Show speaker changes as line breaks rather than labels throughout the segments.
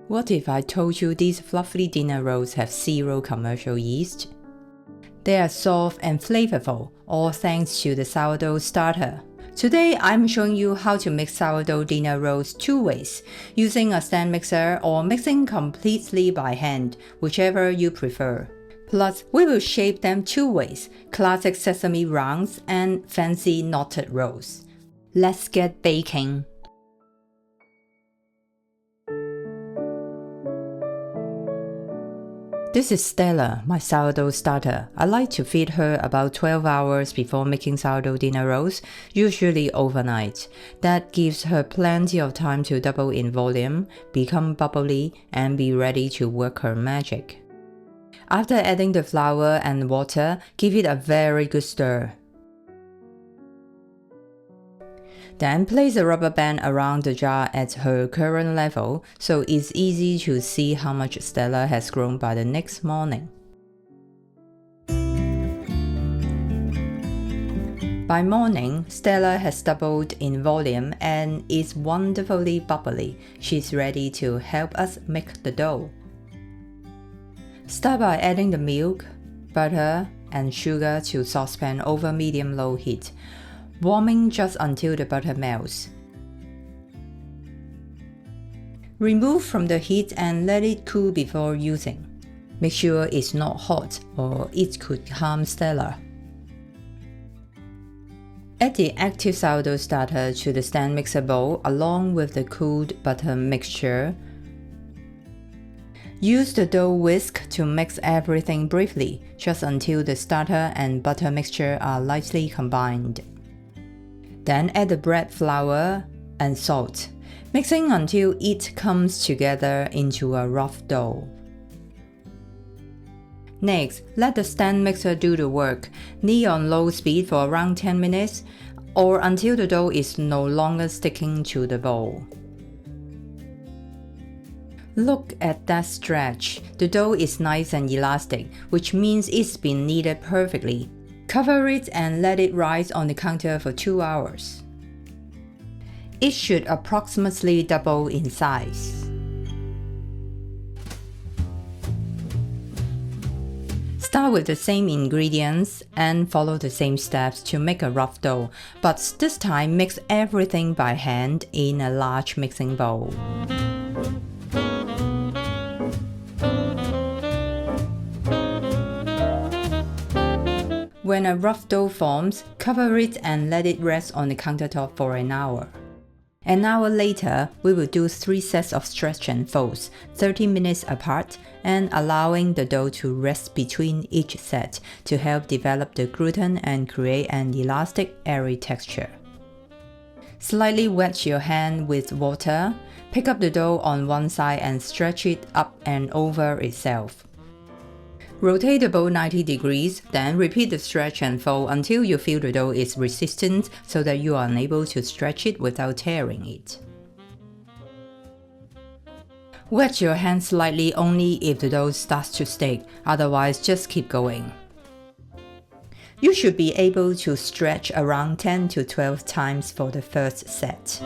What if I told you these fluffy dinner rolls have zero commercial yeast? They are soft and flavorful, all thanks to the sourdough starter. Today I'm showing you how to make sourdough dinner rolls two ways, using a stand mixer or mixing completely by hand, whichever you prefer. Plus, we will shape them two ways, classic sesame rounds and fancy knotted rolls. Let's get baking. This is Stella, my sourdough starter. I like to feed her about 12 hours before making sourdough dinner rolls, usually overnight. That gives her plenty of time to double in volume, become bubbly, and be ready to work her magic. After adding the flour and water, give it a very good stir. Then place a rubber band around the jar at her current level, so it's easy to see how much Stella has grown by the next morning. By morning, Stella has doubled in volume and is wonderfully bubbly. She's ready to help us make the dough. Start by adding the milk, butter, and sugar to saucepan over medium-low heat, warming just until the butter melts. Remove from the heat and let it cool before using. Make sure it's not hot or it could harm Stella. Add the active sourdough starter to the stand mixer bowl along with the cooled butter mixture. Use the dough whisk to mix everything briefly, just until the starter and butter mixture are lightly combined. Then add the bread flour and salt, mixing until it comes together into a rough dough. Next, let the stand mixer do the work. Knead on low speed for around 10 minutes, or until the dough is no longer sticking to the bowl. Look at that stretch. The dough is nice and elastic, which means it's been kneaded perfectly. Cover it and let it rise on the counter for 2 hours. It should approximately double in size. Start with the same ingredients and follow the same steps to make a rough dough, but this time mix everything by hand in a large mixing bowl. When a rough dough forms, cover it and let it rest on the countertop for an hour. An hour later, we will do 3 sets of stretch and folds, 30 minutes apart, and allowing the dough to rest between each set to help develop the gluten and create an elastic, airy texture. Slightly wet your hand with water, pick up the dough on one side and stretch it up and over itself. Rotate the bowl 90 degrees, then repeat the stretch and fold until you feel the dough is resistant so that you are unable to stretch it without tearing it. Wet your hand slightly only if the dough starts to stick, otherwise just keep going. You should be able to stretch around 10 to 12 times for the first set.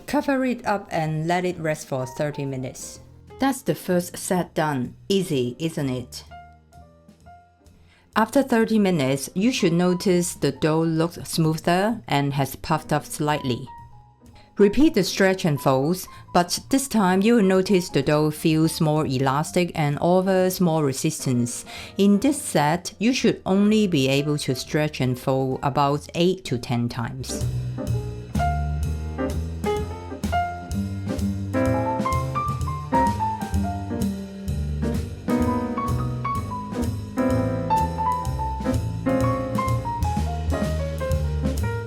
Cover it up and let it rest for 30 minutes. That's the first set done. Easy, isn't it? After 30 minutes, you should notice the dough looks smoother and has puffed up slightly. Repeat the stretch and folds, but this time you will notice the dough feels more elastic and offers more resistance. In this set, you should only be able to stretch and fold about 8 to 10 times.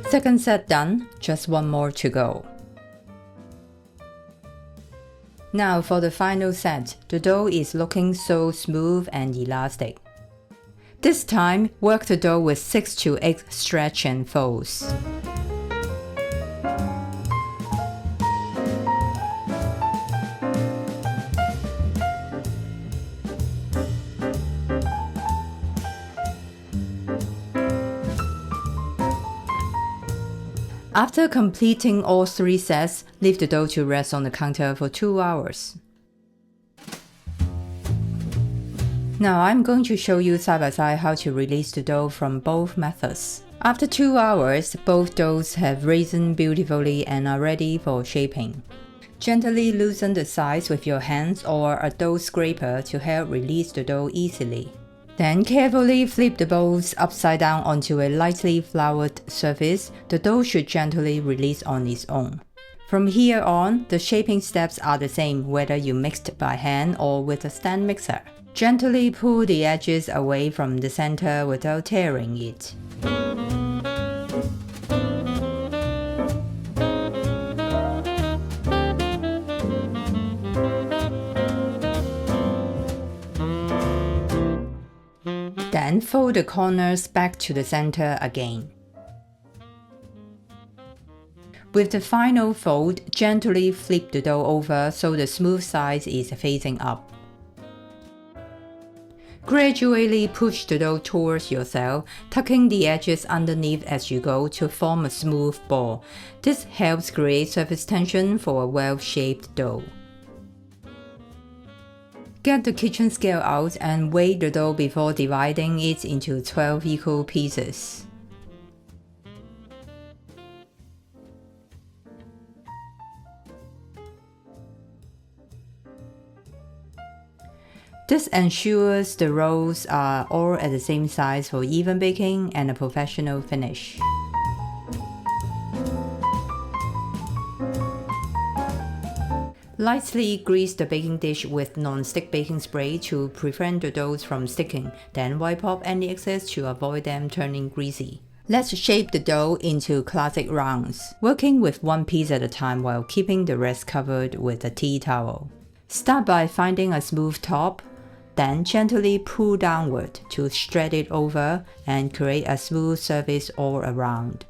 Second set done, just one more to go. Now for the final set, the dough is looking so smooth and elastic. This time, work the dough with 6 to 8 stretch and folds. After completing all 3 sets, leave the dough to rest on the counter for 2 hours. Now I'm going to show you side by side how to release the dough from both methods. After 2 hours, both doughs have risen beautifully and are ready for shaping. Gently loosen the sides with your hands or a dough scraper to help release the dough easily. Then carefully flip the bowls upside down onto a lightly floured surface. The dough should gently release on its own. From here on, the shaping steps are the same whether you mixed by hand or with a stand mixer. Gently pull the edges away from the center without tearing it. Then fold the corners back to the center again. With the final fold, gently flip the dough over so the smooth side is facing up. Gradually push the dough towards yourself, tucking the edges underneath as you go to form a smooth ball. This helps create surface tension for a well-shaped dough. Get the kitchen scale out and weigh the dough before dividing it into 12 equal pieces. This ensures the rolls are all at the same size for even baking and a professional finish. Lightly grease the baking dish with non-stick baking spray to prevent the doughs from sticking, then wipe off any excess to avoid them turning greasy. Let's shape the dough into classic rounds, working with one piece at a time while keeping the rest covered with a tea towel. Start by finding a smooth top, then gently pull downward to straight it over and create a smooth surface all around.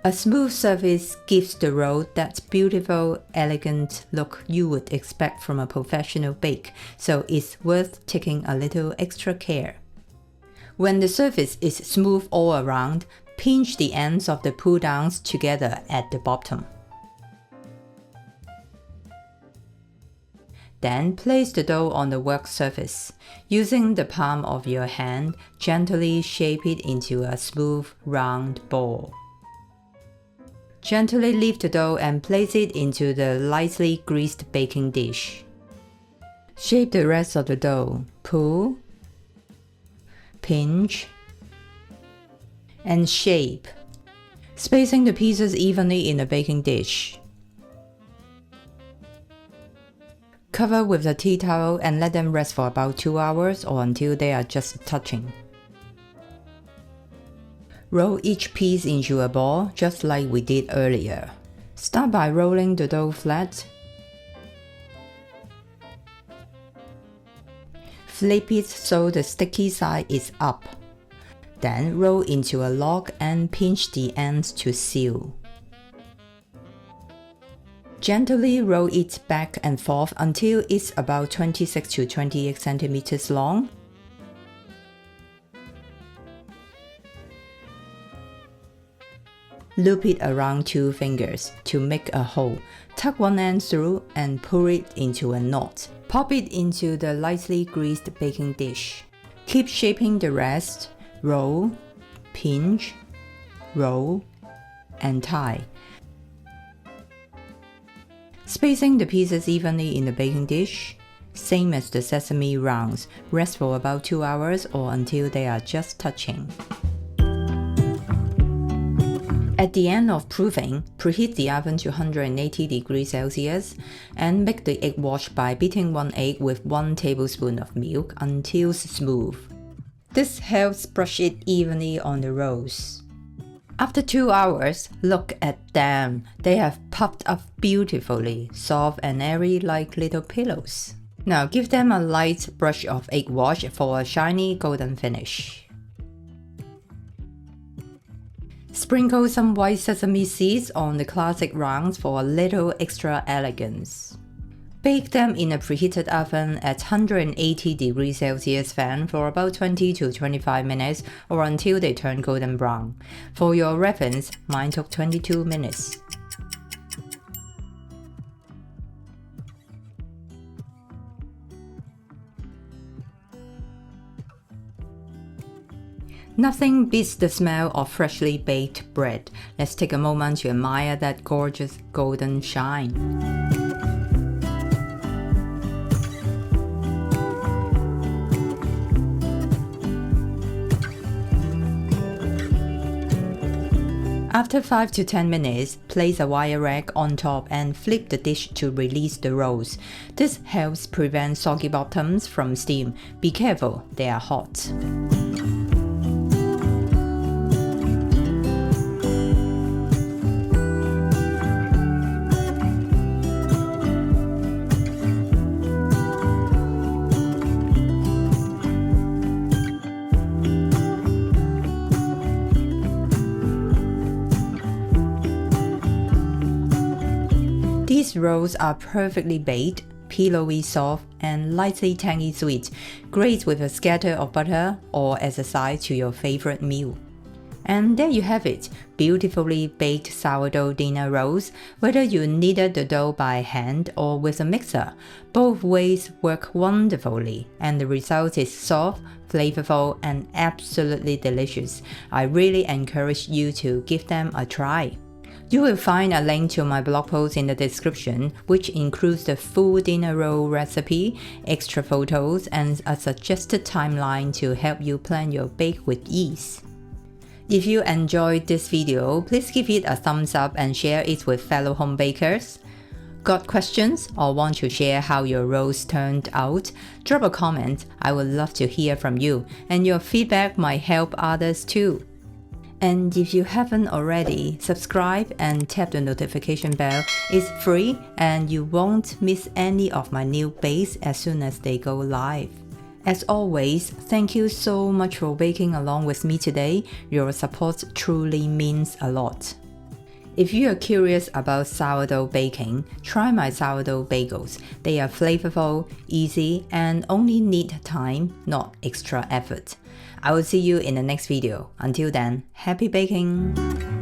A smooth surface gives the roll that beautiful, elegant look you would expect from a professional bake, so it's worth taking a little extra care. When the surface is smooth all around, pinch the ends of the pull-downs together at the bottom. Then place the dough on the work surface. Using the palm of your hand, gently shape it into a smooth, round ball. Gently lift the dough and place it into the lightly greased baking dish. Shape the rest of the dough. Pull, pinch, and shape, spacing the pieces evenly in the baking dish. Cover with a tea towel and let them rest for about 2 hours or until they are just touching. Roll each piece into a ball just like we did earlier. Start by rolling the dough flat. Flip it so the sticky side is up. Then roll into a log and pinch the ends to seal. Gently roll it back and forth until it's about 26 to 28 centimeters long. Loop it around 2 fingers to make a hole. Tuck one end through and pull it into a knot. Pop it into the lightly greased baking dish. Keep shaping the rest. Roll, pinch, roll, and tie. Spacing the pieces evenly in the baking dish. Same as the sesame rounds. Rest for about 2 hours or until they are just touching. At the end of proofing, preheat the oven to 180 degrees Celsius and make the egg wash by beating 1 egg with 1 tablespoon of milk until smooth. This helps brush it evenly on the rolls. After 2 hours, look at them. They have puffed up beautifully, soft and airy like little pillows. Now give them a light brush of egg wash for a shiny golden finish. Sprinkle some white sesame seeds on the classic rounds for a little extra elegance. Bake them in a preheated oven at 180 degrees Celsius fan for about 20 to 25 minutes or until they turn golden brown. For your reference, mine took 22 minutes. Nothing beats the smell of freshly baked bread. Let's take a moment to admire that gorgeous golden shine. After 5 to 10 minutes, place a wire rack on top and flip the dish to release the rolls. This helps prevent soggy bottoms from steam. Be careful, they are hot. These rolls are perfectly baked, pillowy soft, and lightly tangy sweet, great with a scatter of butter or as a side to your favorite meal. And there you have it, beautifully baked sourdough dinner rolls. Whether you kneaded the dough by hand or with a mixer, both ways work wonderfully, and the result is soft, flavorful, and absolutely delicious. I really encourage you to give them a try. You will find a link to my blog post in the description, which includes the full dinner roll recipe, extra photos, and a suggested timeline to help you plan your bake with ease. If you enjoyed this video, please give it a thumbs up and share it with fellow home bakers. Got questions or want to share how your rolls turned out? Drop a comment, I would love to hear from you, and your feedback might help others too. And if you haven't already, subscribe and tap the notification bell. It's free and you won't miss any of my new bakes as soon as they go live. As always, thank you so much for baking along with me today. Your support truly means a lot. If you are curious about sourdough baking, try my sourdough bagels. They are flavorful, easy, and only need time, not extra effort. I will see you in the next video. Until then, happy baking!